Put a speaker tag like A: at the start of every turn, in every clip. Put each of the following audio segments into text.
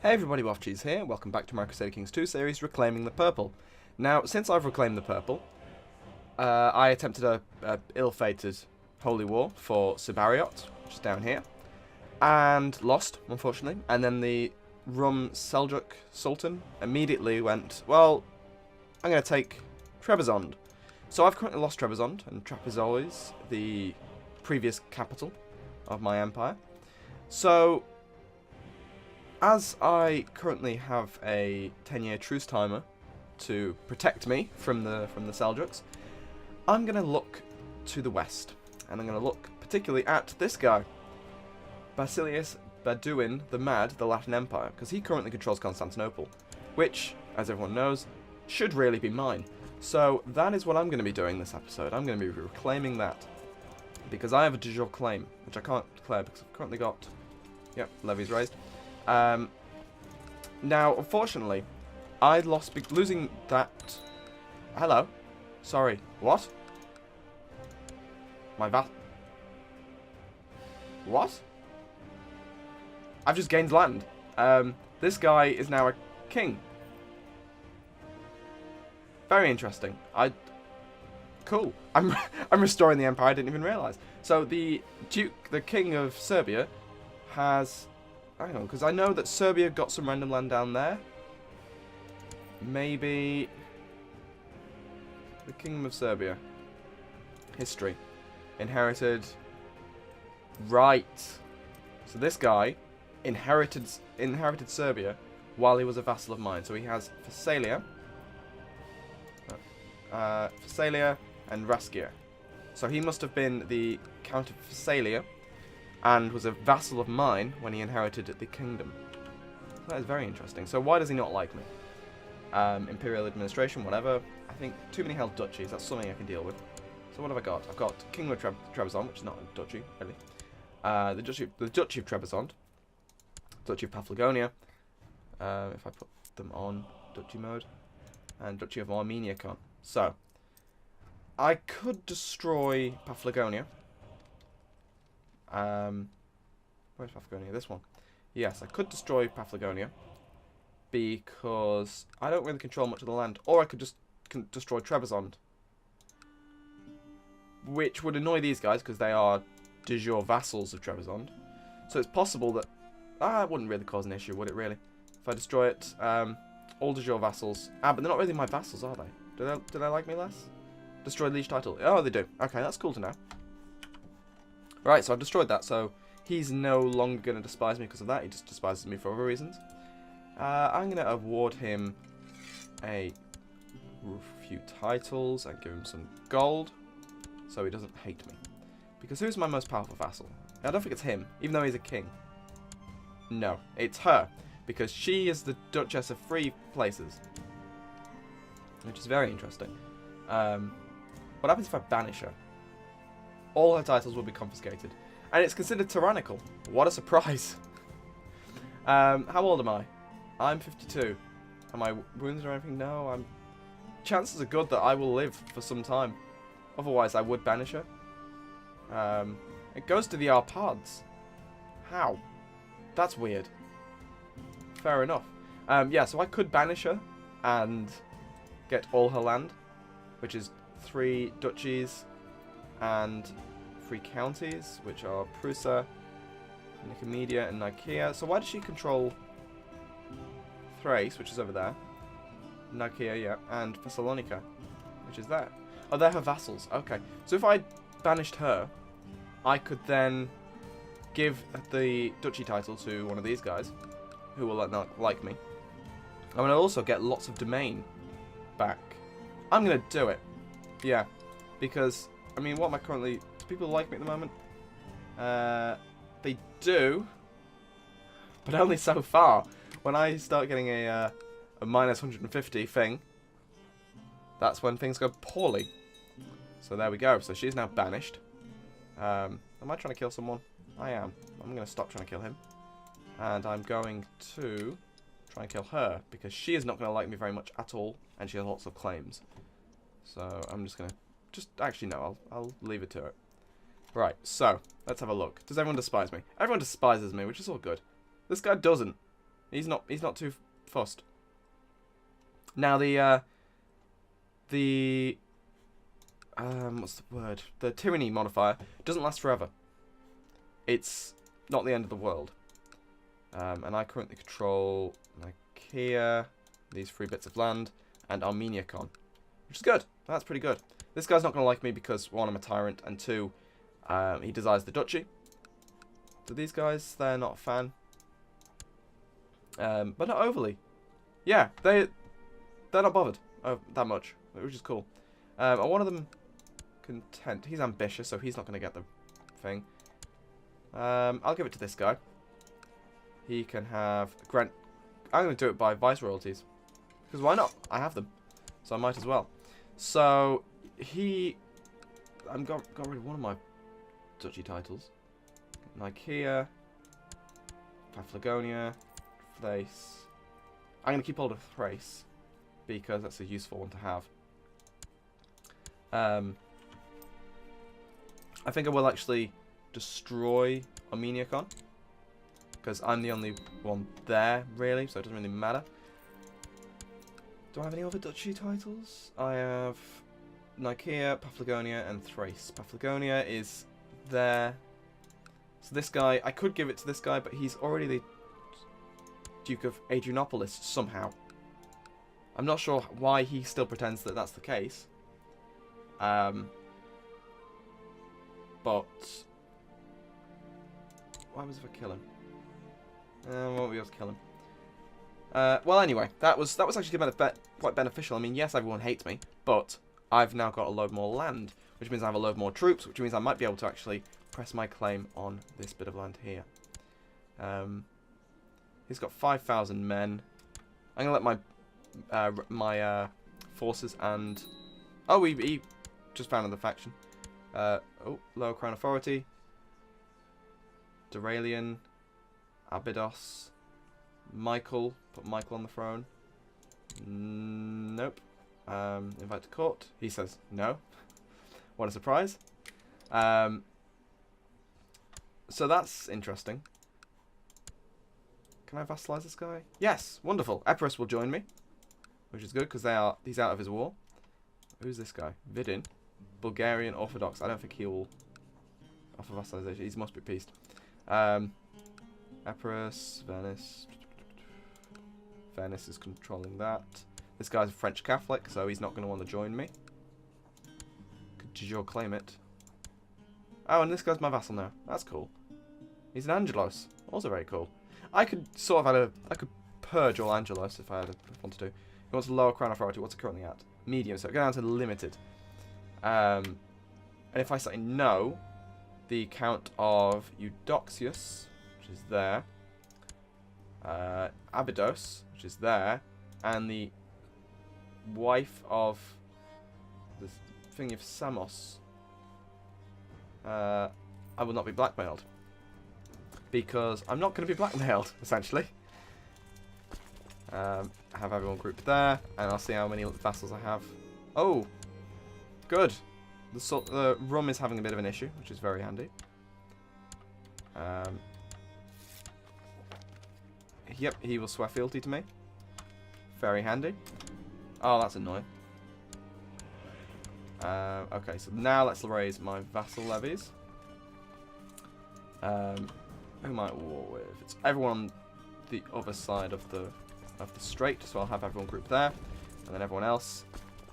A: Hey everybody, Waffcheese here. Welcome back to my Crusader Kings 2 series, Reclaiming the Purple. Now, since I've reclaimed the purple, I attempted a ill-fated holy war for Sibariot, which is down here, and lost, unfortunately. And then the Rum Seljuk Sultan immediately went, well, I'm going to take Trebizond. So I've currently lost Trebizond, and Trapezois, the previous capital of my empire. So as I currently have a 10-year truce timer to protect me from the Seljuks, I'm going to look to the west, and I'm going to look particularly at this guy, Basileus Baduin the Mad, the Latin Empire, because he currently controls Constantinople, which, as everyone knows, should really be mine. So that is what I'm going to be doing this episode. I'm going to be reclaiming that, because I have a de jure claim, which I can't declare because I've currently got, yep, levies raised. Now, unfortunately, I lost losing that. Hello, sorry. What? My What? I've just gained land. This guy is now a king. Very interesting. Cool. I'm restoring the empire. I didn't even realize. So the king of Serbia, has. Hang on, because I know that Serbia got some random land down there. Maybe the Kingdom of Serbia. History. Inherited. Right. So this guy inherited Serbia while he was a vassal of mine. So he has Phasalia. Phasalia and Raskia. So he must have been the Count of Phasalia and was a vassal of mine when he inherited the kingdom. That is very interesting. So why does he not like me? Imperial administration, whatever. I think too many held duchies. That's something I can deal with. So what have I got? I've got Kingdom of Trebizond, which is not a duchy, really. The Duchy of Trebizond. Duchy of Paphlagonia. If I put them on duchy mode. And Duchy of Armenia can't. So, I could destroy Paphlagonia. Where's Paphlagonia? This one. Yes, I could destroy Paphlagonia because I don't really control much of the land. Or I could just destroy Trebizond, which would annoy these guys because they are de jure vassals of Trebizond. So it's possible that it wouldn't really cause an issue, would it really? If I destroy it, all de jure vassals. But they're not really my vassals, are they? Do they like me less? Destroy liege title. Oh, they do. Okay, that's cool to know. Right, so I've destroyed that, so he's no longer going to despise me because of that. He just despises me for other reasons. I'm going to award him a few titles and give him some gold so he doesn't hate me. Because who's my most powerful vassal? I don't think it's him, even though he's a king. No, it's her, because she is the Duchess of Free Places, which is very interesting. What happens if I banish her? All her titles will be confiscated. And it's considered tyrannical. What a surprise. How old am I? I'm 52. Am I wounded or anything? No, chances are good that I will live for some time. Otherwise, I would banish her. It goes to the Arpads. How? That's weird. Fair enough. Yeah, so I could banish her and get all her land, which is 3 duchies and 3 counties, which are Prusa, Nicomedia, and Nicaea. So why does she control Thrace, which is over there, Nicaea, yeah, and Thessalonica, which is there? Oh, they're her vassals. Okay, so if I banished her, I could then give the duchy title to one of these guys, who will not like me. I'm going to also get lots of domain back. I'm going to do it. Yeah, because, I mean, what am I currently... Do people like me at the moment? They do, but only so far. When I start getting a minus 150 thing, that's when things go poorly. So there we go. So she's now banished. Am I trying to kill someone? I am. I'm going to stop trying to kill him. And I'm going to try and kill her, because she is not going to like me very much at all, and she has lots of claims. So I'm just going to... Actually, no, I'll leave it to it. Right, so, let's have a look. Does everyone despise me? Everyone despises me, which is all good. This guy doesn't. He's not too fussed. Now what's the word? The tyranny modifier doesn't last forever. It's not the end of the world. And I currently control Nicaea, these 3 bits of land, and Armeniacon, which is good. That's pretty good. This guy's not going to like me because, 1, I'm a tyrant, and 2, he desires the duchy. So these guys, they're not a fan. But not overly. Yeah, they're not bothered that much, which is cool. And one of them content. He's ambitious, so he's not going to get the thing. I'll give it to this guy. He can have grant. I'm going to do it by vice royalties, because why not? I have them, so I might as well. So I'm got rid of one of my duchy titles. Nicaea, Paphlagonia, Thrace. I'm going to keep hold of Thrace because that's a useful one to have. I think I will actually destroy Armeniacon because I'm the only one there, really, so it doesn't really matter. Do I have any other duchy titles? I have Nicaea, Paphlagonia, and Thrace. Paphlagonia is there. So this guy, I could give it to this guy, but he's already the Duke of Adrianopolis somehow. I'm not sure why he still pretends that that's the case. But why was if I kill him? Won't be able to kill him. Well, anyway, that was actually quite beneficial. I mean, yes, everyone hates me, but I've now got a load more land, which means I have a load more troops, which means I might be able to actually press my claim on this bit of land here. He's got 5,000 men. I'm gonna let my forces and he just founded the faction. Lower Crown Authority, Duralian, Abydos, Michael. Put Michael on the throne. Nope. Invite to court. He says no. What a surprise. So that's interesting. Can I vassalize this guy? Yes, wonderful. Empress will join me, which is good because he's out of his war. Who's this guy? Vidin, Bulgarian Orthodox. I don't think he will offer vassalization. He must be appeased. Empress, Venice. Venice is controlling that. This guy's a French Catholic, so he's not going to want to join me. Could you claim it? Oh, and this guy's my vassal now. That's cool. He's an Angelos. Also very cool. I could sort of I could purge all Angelos if I wanted to. He wants a lower crown authority. What's it currently at? Medium. So go down to limited. And if I say no, the Count of Eudoxius, which is there, Abydos, which is there, and the wife of the thing of Samos, I will not be blackmailed. Because I'm not going to be blackmailed, essentially. Have everyone grouped there, and I'll see how many vassals I have. Oh, good. The rum is having a bit of an issue, which is very handy. Yep, he will swear fealty to me. Very handy. Oh, that's annoying. Okay, so now let's raise my vassal levies. Who might war with? It's everyone on the other side of the strait, so I'll have everyone grouped there, and then everyone else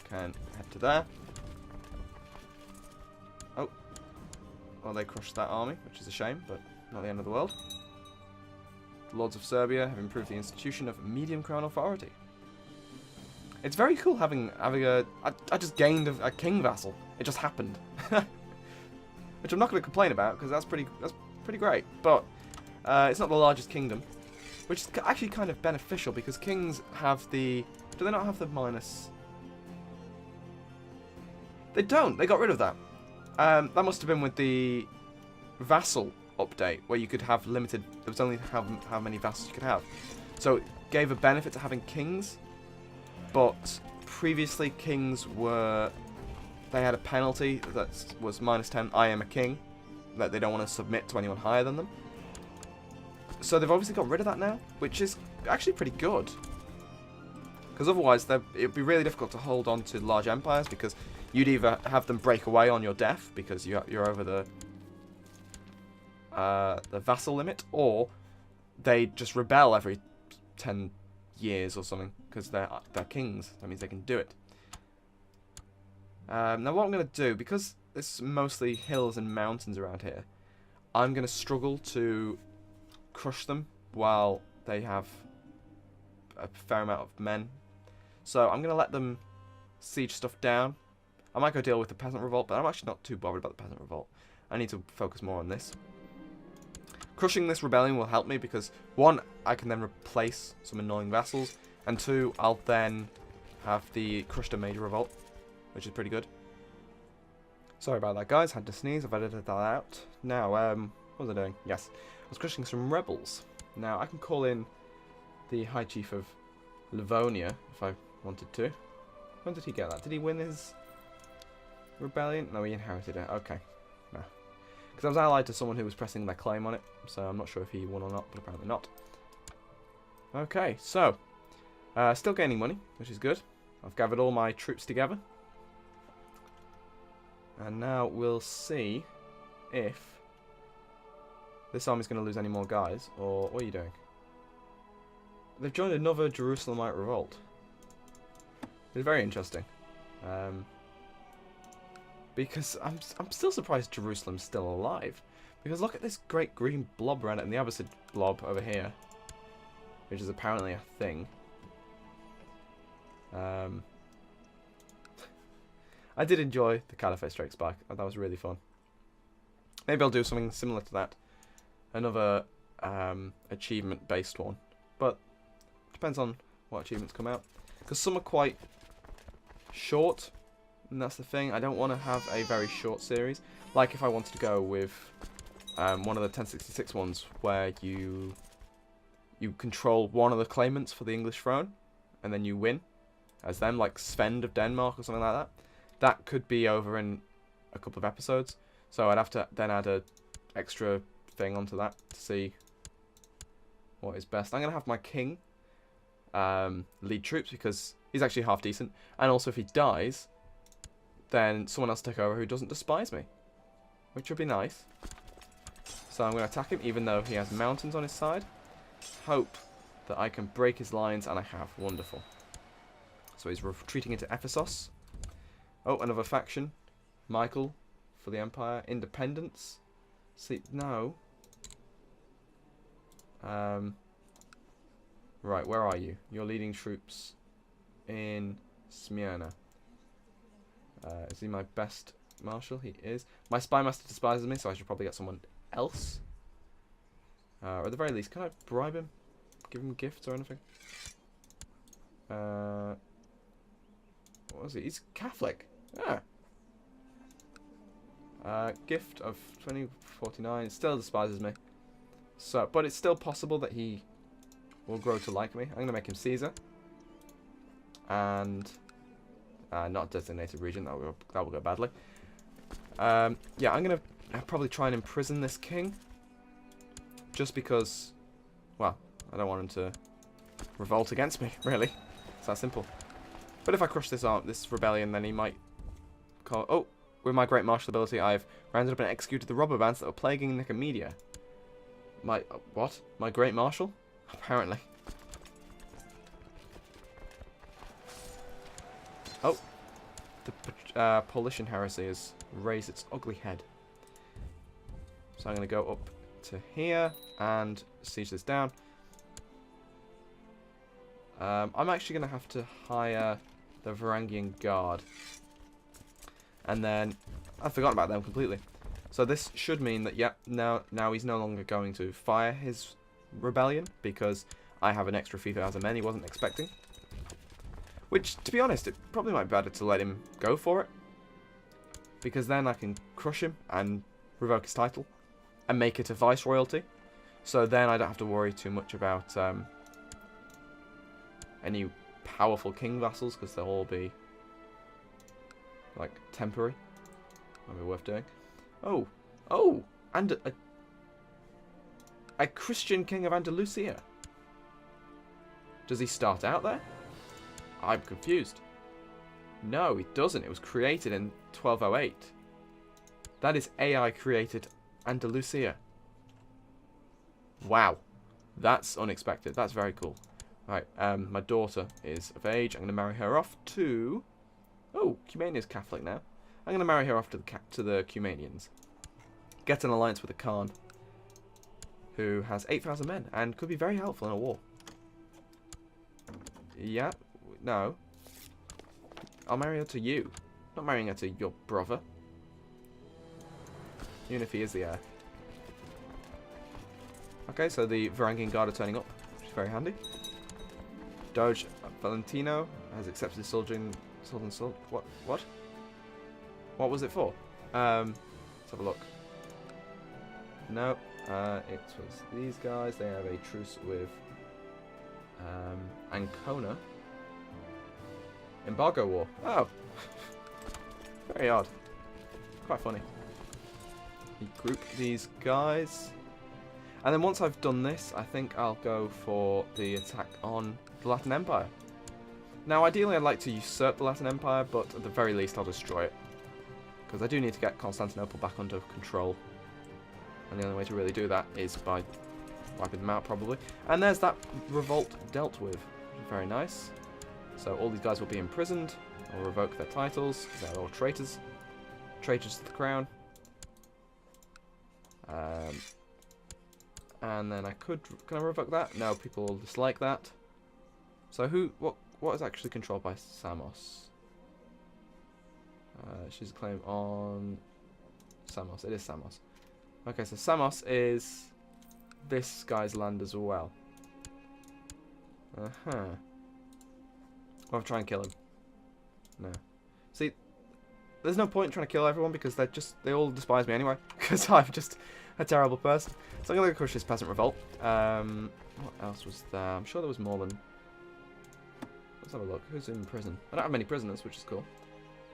A: can head to there. Oh, well, they crushed that army, which is a shame, but not the end of the world. The Lords of Serbia have improved the institution of medium crown authority. It's very cool having a. I just gained a king vassal. It just happened, which I'm not going to complain about because that's pretty great. But it's not the largest kingdom, which is actually kind of beneficial because kings have the. Do they not have the minus? They don't. They got rid of that. That must have been with the vassal update where you could have limited. There was only how many vassals you could have, so it gave a benefit to having kings. But previously, kings were. They had a penalty that was -10. I am a king. That they don't want to submit to anyone higher than them. So they've obviously got rid of that now, which is actually pretty good. Because otherwise, it would be really difficult to hold on to large empires, because you'd either have them break away on your death, because you're over the vassal limit, or they just rebel every 10 years or something, because they're kings. That means they can do it. Now what I'm going to do, because there's mostly hills and mountains around here, I'm going to struggle to crush them while they have a fair amount of men. So I'm going to let them siege stuff down. I might go deal with the peasant revolt, but I'm actually not too bothered about the peasant revolt. I need to focus more on this. Crushing this rebellion will help me because, one, I can then replace some annoying vassals, and two, I'll then have the crushed a major revolt, which is pretty good. Sorry about that, guys. Had to sneeze. I've edited that out. Now, what was I doing? Yes, I was crushing some rebels. Now, I can call in the High Chief of Livonia if I wanted to. When did he get that? Did he win his rebellion? No, he inherited it. Okay. No. Because I was allied to someone who was pressing their claim on it, so I'm not sure if he won or not, but apparently not. Okay, so, still gaining money, which is good. I've gathered all my troops together. And now we'll see if this army's going to lose any more guys, or what are you doing? They've joined another Jerusalemite revolt. It's very interesting. Because I'm still surprised Jerusalem's still alive. Because look at this great green blob around it, and the Abbasid blob over here, which is apparently a thing. I did enjoy the Caliphate Strikes Back. That was really fun. Maybe I'll do something similar to that. Another achievement-based one. But depends on what achievements come out. Because some are quite short, and that's the thing. I don't want to have a very short series. Like if I wanted to go with one of the 1066 ones where you control one of the claimants for the English throne, and then you win as them, like Svend of Denmark or something like that. That could be over in a couple of episodes. So I'd have to then add a extra thing onto that to see what is best. I'm going to have my king lead troops because he's actually half decent. And also if he dies, then someone else take over who doesn't despise me, which would be nice. So I'm going to attack him even though he has mountains on his side. Hope that I can break his lines, and I have. Wonderful. So he's retreating into Ephesus. Oh, another faction. Michael for the Empire. Independence. See, no. Right, where are you? You're leading troops in Smyrna. Is he my best marshal? He is. My spy master despises me, so I should probably get someone else. Or at the very least, can I bribe him? Give him gifts or anything? What was he? He's Catholic. Gift of 2049. Still despises me. So, but it's still possible that he will grow to like me. I'm going to make him Caesar. And not designated region. That will go badly. Yeah, I'm going to probably try and imprison this king. Just because, well, I don't want him to revolt against me, really. It's that simple. But if I crush this rebellion, then he might call... Oh, with my great martial ability, I've rounded up and executed the robber bands that were plaguing Nicomedia. My... what? My great martial? Apparently. Oh. The Paulician heresy has raised its ugly head. So I'm going to go up to here and siege this down. I'm actually going to have to hire the Varangian Guard. And then, I've forgotten about them completely. So this should mean that, yeah, now he's no longer going to fire his rebellion, because I have an extra 3,000 men he wasn't expecting. Which, to be honest, it probably might be better to let him go for it. Because then I can crush him and revoke his title. And make it a viceroyalty. So then I don't have to worry too much about any powerful king vassals, because they'll all be like temporary. Might be worth doing. Oh, and a Christian king of Andalusia. Does he start out there? I'm confused. No, he doesn't. It was created in 1208. That is AI created Andalusia. Wow. That's unexpected. That's very cool. Right, my daughter is of age. I'm going to marry her off to... Oh, Komnenia's Catholic now. I'm going to marry her off to the Komnenians. Get an alliance with the Khan, who has 8,000 men and could be very helpful in a war. Yeah, no. I'll marry her to you. Not marrying her to your brother. Even if he is the heir. Okay, so the Varangian Guard are turning up, which is very handy. Doge Valentino has accepted his soldiering. What? What was it for? Let's have a look. No, it was these guys. They have a truce with Ancona. Embargo war. Oh, very odd. Quite funny. You group these guys, and then once I've done this, I think I'll go for the attack on the Latin Empire. Now, ideally, I'd like to usurp the Latin Empire, but at the very least, I'll destroy it. Because I do need to get Constantinople back under control. And the only way to really do that is by wiping them out, probably. And there's that revolt dealt with. Very nice. So all these guys will be imprisoned. I'll revoke their titles, because they're all traitors. Traitors to the crown. And then I could... Can I revoke that? No, people will dislike that. So what is actually controlled by Samos? She's a claim on Samos. It is Samos. Okay, so Samos is this guy's land as well. I'll try and kill him. No. See, there's no point in trying to kill everyone because they all despise me anyway. Because I'm just a terrible person. So I'm going to crush this peasant revolt. What else was there? I'm sure there was more than... Let's have a look. Who's in prison? I don't have many prisoners, which is cool.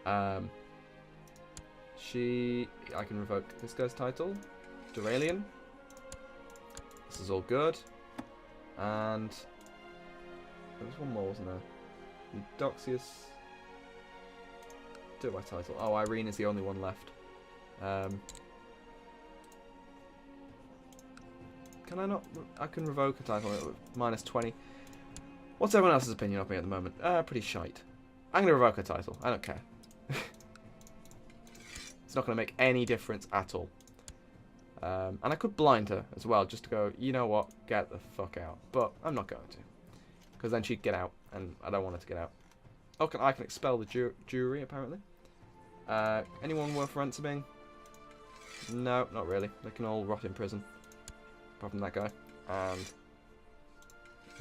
A: I can revoke this guy's title. Duralian. This is all good. And there was one more, wasn't there? Eudoxius. Do my title. Oh, Irene is the only one left. Can I not? I can revoke a title at minus 20. What's everyone else's opinion of me at the moment? Pretty shite. I'm going to revoke a title. I don't care. It's not going to make any difference at all. And I could blind her as well, just to go, you know what, get the fuck out. But I'm not going to. Because then she'd get out, and I don't want her to get out. Oh, I can expel the jury, apparently. Anyone worth ransoming? No, not really. They can all rot in prison. Apart from that guy. And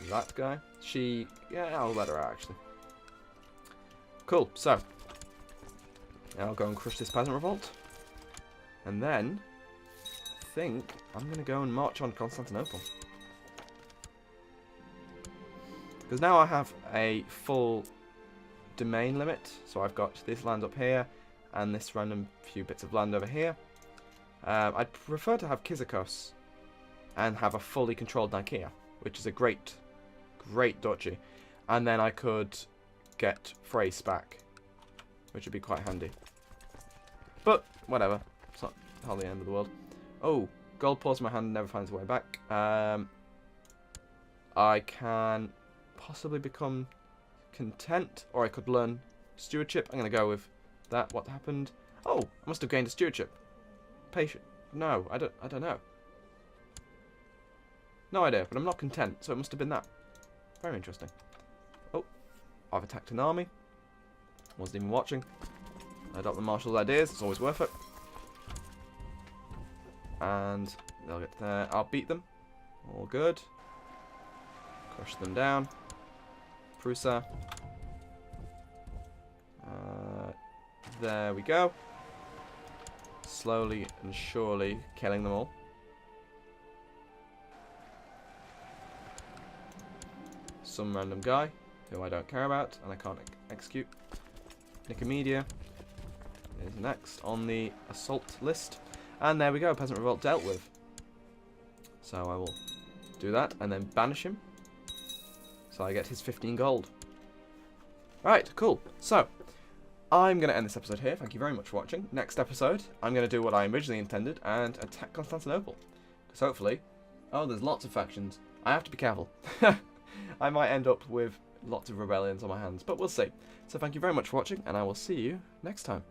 A: that guy. Yeah, I'll let her out, actually. Cool, so. I'll go and crush this peasant revolt. And then, I think I'm going to go and march on Constantinople. Because now I have a full domain limit. So I've got this land up here, and this random few bits of land over here. I'd prefer to have Kyzikos and have a fully controlled Nicaea, which is a great duchy. And then I could get Thrace back, which would be quite handy. But, whatever. It's not hardly the end of the world. Oh, gold pours in my hand and never finds a way back. I can possibly become content, or I could learn stewardship. I'm going to go with that. What happened? Oh, I must have gained a stewardship. Patient. No, I don't know. No idea, but I'm not content, so it must have been that. Very interesting. Oh, I've attacked an army. Wasn't even watching. I adopt the marshal's ideas, it's always worth it. And they'll get there. I'll beat them. All good. Crush them down. Prusa. There we go. Slowly and surely killing them all. Some random guy who I don't care about and I can't execute. Nicomedia is next on the assault list. And there we go, peasant revolt dealt with. So I will do that and then banish him. So So I get his 15 gold. Right, cool. So, I'm going to end this episode here. Thank you very much for watching. Next episode, I'm going to do what I originally intended and attack Constantinople. Because hopefully... Oh, there's lots of factions. I have to be careful. I might end up with lots of rebellions on my hands, but we'll see. So thank you very much for watching, and I will see you next time.